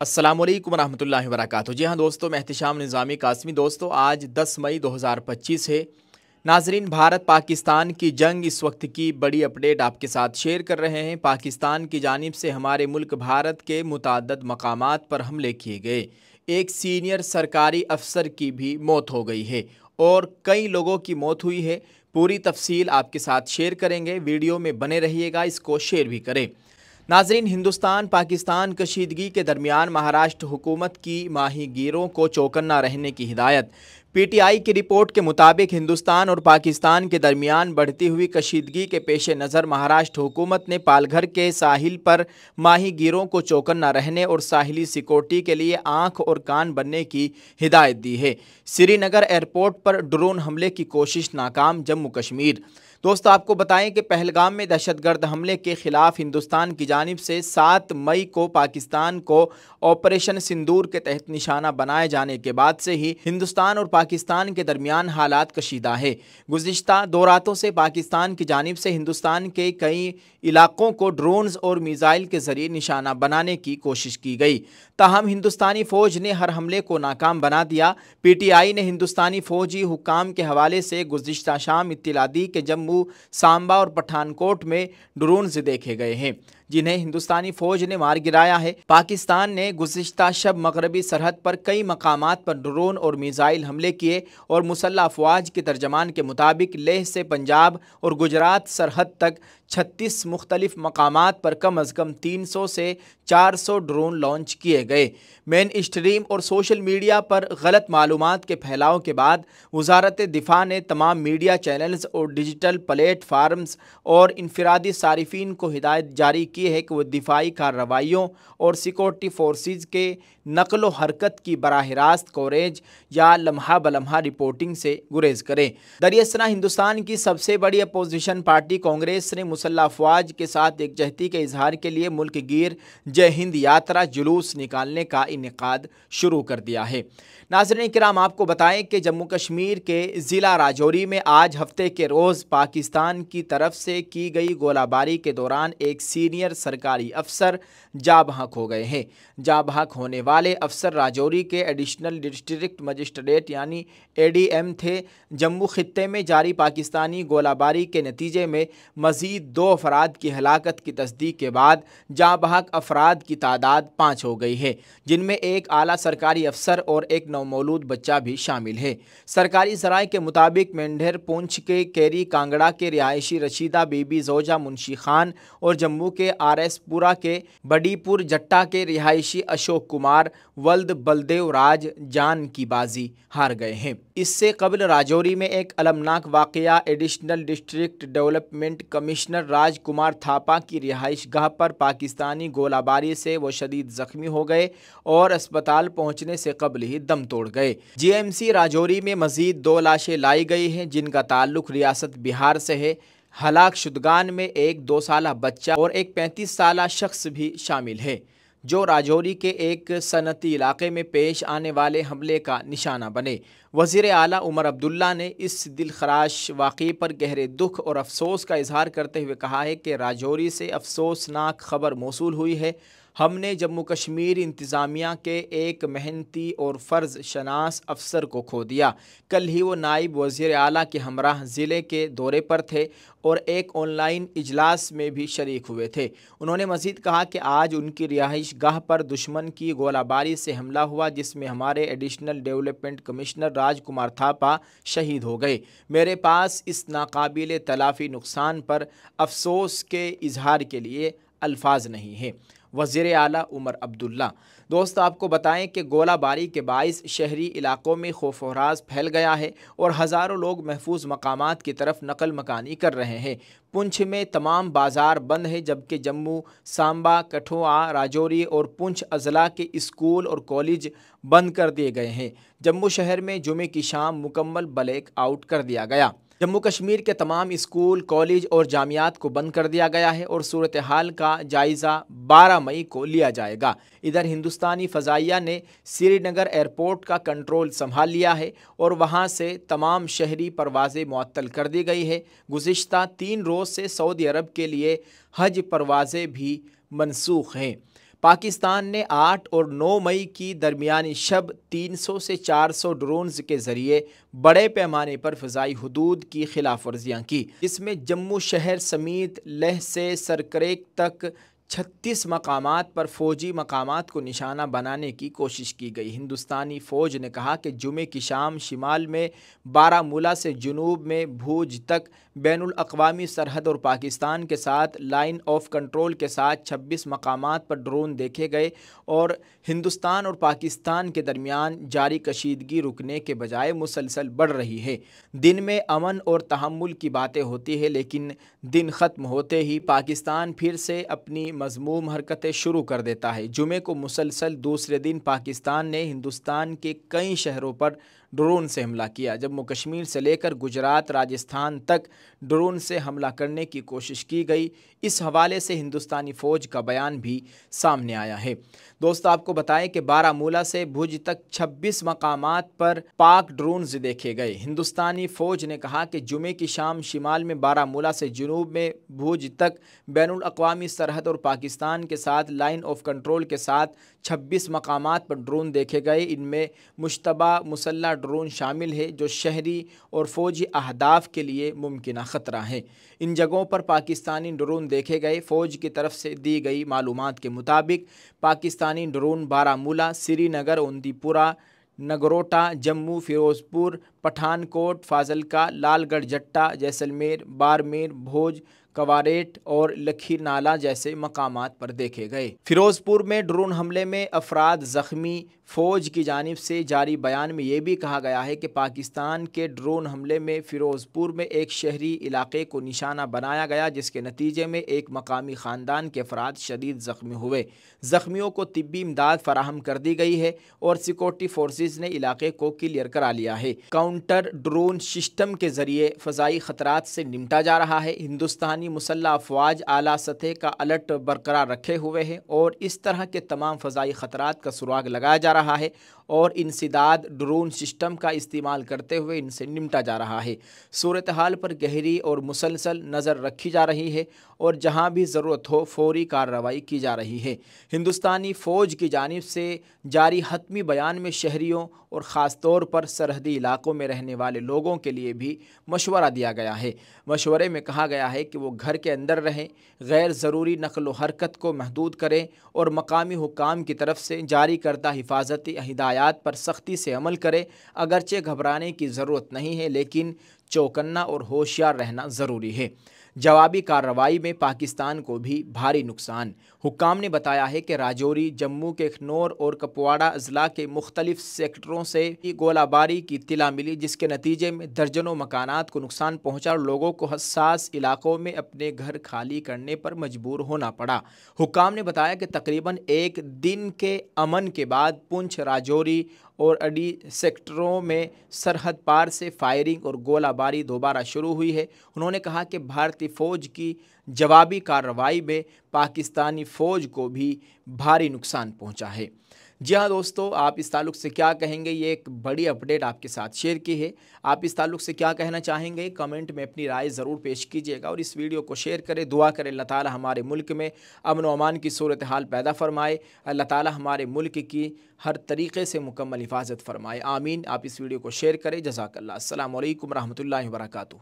अस्सलाम वालेकुम रहमतुल्लाहि व बरकातहू। जी हाँ दोस्तों, मैं एहतिशाम निज़ामी कासमी। दोस्तों आज 10 मई 2025 है। नाजरीन, भारत पाकिस्तान की जंग इस वक्त की बड़ी अपडेट आपके साथ शेयर कर रहे हैं। पाकिस्तान की जानिब से हमारे मुल्क भारत के मुताद्दद मकामात पर हमले किए गए। एक सीनियर सरकारी अफसर की भी मौत हो गई है और कई लोगों की मौत हुई है। पूरी तफसील आपके साथ शेयर करेंगे, वीडियो में बने रहिएगा, इसको शेयर भी करें। नाजरीन, हिंदुस्तान पाकिस्तान कशीदगी के दरमियान महाराष्ट्र हुकूमत की माहीगीरों को चौकन्ना रहने की हिदायत। पीटीआई की रिपोर्ट के मुताबिक हिंदुस्तान और पाकिस्तान के दरमियान बढ़ती हुई कशीदगी के पेश नज़र महाराष्ट्र हुकूमत ने पालघर के साहिल पर माहीगीरों को चौकन्ना रहने और साहिली सिक्योरिटी के लिए आंख और कान बनने की हिदायत दी है। श्रीनगर एयरपोर्ट पर ड्रोन हमले की कोशिश नाकाम, जम्मू कश्मीर। दोस्तों आपको बताएं कि पहलगाम में दहशतगर्द हमले के खिलाफ हिंदुस्तान की जानिब से 7 मई को पाकिस्तान को ऑपरेशन सिंदूर के तहत निशाना बनाए जाने के बाद से ही हिंदुस्तान और पाकिस्तान के दरमियान हालात कशीदा है। गुज़िश्ता 2 रातों से पाकिस्तान की जानिब से हिंदुस्तान के कई इलाकों को ड्रोन्स और मिसाइल के जरिए निशाना बनाने की कोशिश की गई, ताहम हिंदुस्तानी फ़ौज ने हर हमले को नाकाम बना दिया। पीटीआई ने हिंदुस्तानी फ़ौजी हुक्काम के हवाले से गुज़िश्ता शाम इत्तला दी कि जम्मू, सांबा और पठानकोट में ड्रोन्स देखे गए हैं जिन्हें हिंदुस्तानी फ़ौज ने मार गिराया है। पाकिस्तान ने गुज़िश्ता शब मगरबी सरहद पर कई मकामात पर ड्रोन और मिसाइल हमले किए और मुसल्लह अफवाज के तर्जमान के मुताबिक लेह से पंजाब और गुजरात सरहद तक 36 मुख्तलिफ मकामात पर कम अज़ कम 300 से 400 ड्रोन लॉन्च किए गए। मेन स्ट्रीम और सोशल मीडिया पर गलत मालूमात के फैलाव के बाद वज़ारत दिफा ने तमाम मीडिया चैनल्स और डिजिटल प्लेटफार्म्स और इनफरादी सारिफीन को हिदायत जारी की है कि वह दिफाई कार्रवाइयों और सिक्योरिटी फोर्सेस के नकलो हरकत की बराह रास्त कवरेज या लम्हा बलम्हा रिपोर्टिंग से गुरेज करें। दरियासना हिंदुस्तान की सबसे बड़ी अपोजिशन पार्टी कांग्रेस ने मुसल्लह अफवाज के साथ एकजहती के इजहार के लिए मुल्क गिर जय हिंद यात्रा जुलूस निकालने का इनेकाद शुरू कर दिया है। नाज़रीन किराम, आपको बताएं कि जम्मू कश्मीर के ज़िला राजौरी में आज हफ्ते के रोज़ पाकिस्तान की तरफ से की गई गोलाबारी के दौरान एक सीनियर सरकारी अफसर जाँ बहक हो गए हैं। जाँ बहक होने वाले अफसर राजौरी के एडिशनल डिस्ट्रिक्ट मजिस्ट्रेट यानी एडीएम थे। जम्मू खित्ते में जारी पाकिस्तानी गोलाबारी के नतीजे में मज़ीद 2 अफराद की हलाकत की तस्दीक के बाद जाँ बहक अफराद की तादाद 5 हो गई है, जिनमें एक आला सरकारी अफसर और एक नवमौलूद बच्चा भी शामिल है। सरकारी ज़राए के मुताबिक मेंढर पुंछ के केरी कांगड़ा के रिहायशी रशीदा बीबी जोजा मुंशी खान और जम्मू के RS पुरा के बडीपुर जट्टा के रिहायशी अशोक कुमार वल्द बलदेव राज जान की बाजी हार गए हैं। इससे कबल राजौरी में एक अलमनाक वाक़या additional district development commissioner Raj Kumar Thapa की रिहाइश गाह पर पाकिस्तानी गोलाबारी से वो शदीद ज़ख्मी हो गए और अस्पताल पहुंचने से कबल ही दम तोड़ गए। GMC राजौरी में मज़ीद 2 लाशें लाई गई हैं जिनका ताल्लुक रियासत बिहार से है। हलाक शुदगान में एक 2 साला बच्चा और एक 35 साला शख्स भी शामिल है, जो राजौरी के एक सनती इलाके में पेश आने वाले हमले का निशाना बने। वज़ीर आला उमर अब्दुल्ला ने इस दिलखराश वाक़े पर गहरे दुख और अफसोस का इजहार करते हुए कहा है कि राजौरी से अफसोसनाक खबर मौसूल हुई है। हमने जम्मू कश्मीर इंतज़ामिया के एक मेहनती और फ़र्ज़ शनास अफसर को खो दिया। कल ही वो नायब वज़ीर आला के हमराह ज़िले के दौरे पर थे और एक ऑनलाइन इजलास में भी शरीक हुए थे। उन्होंने मज़ीद कहा कि आज उनकी रिहाइश गाह पर दुश्मन की गोलाबारी से हमला हुआ, जिसमें हमारे additional development commissioner Raj Kumar Thapa शहीद हो गए। मेरे पास इस नाकाबिल तलाफ़ी नुकसान पर अफसोस के इजहार के लिए अल्फाज नहीं है। वज़ीर आला उमर अब्दुल्ला। दोस्त आपको बताएं कि गोलाबारी के बाइस शहरी इलाकों में खौफ व हरास फैल गया है और हज़ारों लोग महफूज मकामात की तरफ नकल मकानी कर रहे हैं। पुंछ में तमाम बाज़ार बंद है, जबकि जम्मू, सांबा, कठुआ, राजौरी और पुंछ अजला के स्कूल और कॉलेज बंद कर दिए गए हैं। जम्मू शहर में जुमे की शाम मुकम्मल ब्लैक आउट कर दिया गया। जम्मू कश्मीर के तमाम स्कूल, कॉलेज और जामियात को बंद कर दिया गया है और सूरत हाल का जायज़ा 12 मई को लिया जाएगा। इधर हिंदुस्तानी फ़ज़ाइया ने श्रीनगर एयरपोर्ट का कंट्रोल संभाल लिया है और वहां से तमाम शहरी परवाज़ें मुअत्तल कर दी गई है। गुज़िश्ता 3 रोज़ से सऊदी अरब के लिए हज परवाज़ें भी मनसूख हैं। پاکستان نے 8 اور 9 مئی کی درمیانی شب 300 سے 400 ڈرونز کے ذریعے بڑے پیمانے پر فضائی حدود کی خلاف ورزیاں کی، جس میں جموں شہر سمیت لیہ سے سرکریک تک 36 مقامات پر فوجی مقامات کو نشانہ بنانے کی کوشش کی گئی۔ ہندوستانی فوج نے کہا کہ جمعے کی شام شمال میں بارہمولہ سے جنوب میں بھوج تک بین الاقوامی سرحد اور پاکستان کے ساتھ لائن آف کنٹرول کے ساتھ 26 مقامات پر ڈرون دیکھے گئے اور ہندوستان اور پاکستان کے درمیان جاری کشیدگی رکنے کے بجائے مسلسل بڑھ رہی ہے۔ دن میں امن اور تحمل کی باتیں ہوتی ہیں، لیکن دن ختم ہوتے ہی پاکستان پھر سے اپنی مذموم حرکتیں شروع کر دیتا ہے۔ جمعے کو مسلسل دوسرے دن پاکستان نے ہندوستان کے کئی شہروں پر ڈرون سے حملہ کیا۔ جموں کشمیر سے لے کر گجرات، راجستھان تک ڈرون سے حملہ کرنے کی کوشش کی گئی۔ اس حوالے سے ہندوستانی فوج کا بیان بھی سامنے آیا ہے۔ دوستو، آپ کو بتائیں کہ بارہمولہ سے بھوج تک 26 مقامات پر پاک ڈرونز دیکھے گئے۔ ہندوستانی فوج نے کہا کہ جمعے کی شام شمال میں بارہمولہ سے جنوب میں بھوج تک بین الاقوامی سرحد اور پاکستان کے ساتھ لائن آف کنٹرول کے ساتھ 26 مقامات پر ڈرون دیکھے گئے۔ ان میں مشتبہ مسلح ڈرون شامل ہے جو شہری اور فوجی اہداف کے لیے ممکنہ خطرہ ہیں۔ ان جگہوں پر پاکستانی ڈرون دیکھے گئے۔ فوج کی طرف سے دی گئی معلومات کے مطابق پاکستانی ڈرون بارہمولہ، سری نگر، اونتی پورہ، نگروٹا، جموں، فیروز پور، پٹھان کوٹ، فاضلکا، لال گڑھ جٹا، جیسلمیر، بارمیر، بھوج، کواریٹ اور لکھی نالہ جیسے مقامات پر دیکھے گئے۔ فیروز پور میں ڈرون حملے میں افراد زخمی۔ فوج کی جانب سے جاری بیان میں یہ بھی کہا گیا ہے کہ پاکستان کے ڈرون حملے میں فیروز پور میں ایک شہری علاقے کو نشانہ بنایا گیا، جس کے نتیجے میں ایک مقامی خاندان کے افراد شدید زخمی ہوئے۔ زخمیوں کو طبی امداد فراہم کر دی گئی ہے اور سیکورٹی فورسز نے علاقے کو کلیئر کرا لیا ہے۔ کاؤنٹر ڈرون سسٹم کے ذریعے فضائی خطرات سے نمٹا جا رہا ہے۔ ہندوستانی مسلح افواج اعلیٰ سطح کا الرٹ برقرار رکھے ہوئے ہیں اور اس طرح کے تمام فضائی خطرات کا سراغ لگایا جا رہا ہے اور انسداد ڈرون سسٹم کا استعمال کرتے ہوئے ان سے نمٹا جا رہا ہے۔ صورتحال پر گہری اور مسلسل نظر رکھی جا رہی ہے اور جہاں بھی ضرورت ہو فوری کارروائی کی جا رہی ہے۔ ہندوستانی فوج کی جانب سے جاری حتمی بیان میں شہریوں اور خاص طور پر سرحدی علاقوں میں رہنے والے لوگوں کے لیے بھی مشورہ دیا گیا ہے۔ مشورے میں کہا گیا ہے کہ وہ گھر کے اندر رہیں، غیر ضروری نقل و حرکت کو محدود کریں اور مقامی حکام کی طرف سے جاری کردہ حفاظتی ہدایات پر سختی سے عمل کریں۔ اگرچہ گھبرانے کی ضرورت نہیں ہے، لیکن چوکنا اور ہوشیار رہنا ضروری ہے۔ جوابی کارروائی میں پاکستان کو بھی بھاری نقصان۔ حکام نے بتایا ہے کہ راجوری، جموں کے اخنور اور کپواڑہ اضلاع کے مختلف سیکٹروں سے گولہ باری کی اطلاع ملی، جس کے نتیجے میں درجنوں مکانات کو نقصان پہنچا اور لوگوں کو حساس علاقوں میں اپنے گھر خالی کرنے پر مجبور ہونا پڑا۔ حکام نے بتایا کہ تقریباً ایک دن کے امن کے بعد پنچ، راجوری اور اڈی سیکٹروں میں سرحد پار سے فائرنگ اور گولہ باری دوبارہ شروع ہوئی ہے۔ انہوں نے کہا کہ بھارتی فوج کی جوابی کارروائی میں پاکستانی فوج کو بھی بھاری نقصان پہنچا ہے۔ جی ہاں دوستو، آپ اس تعلق سے کیا کہیں گے؟ یہ ایک بڑی اپڈیٹ آپ کے ساتھ شیئر کی ہے۔ آپ اس تعلق سے کیا کہنا چاہیں گے؟ کمنٹ میں اپنی رائے ضرور پیش کیجیے گا اور اس ویڈیو کو شیئر کریں۔ دعا کریں اللہ تعالی ہمارے ملک میں امن و امان کی صورتحال پیدا فرمائے۔ اللہ تعالی ہمارے ملک کی ہر طریقے سے مکمل حفاظت فرمائے، آمین۔ آپ اس ویڈیو کو شیئر کریں۔ جزاک اللہ۔ السلام علیکم ورحمۃ اللہ وبرکاتہ۔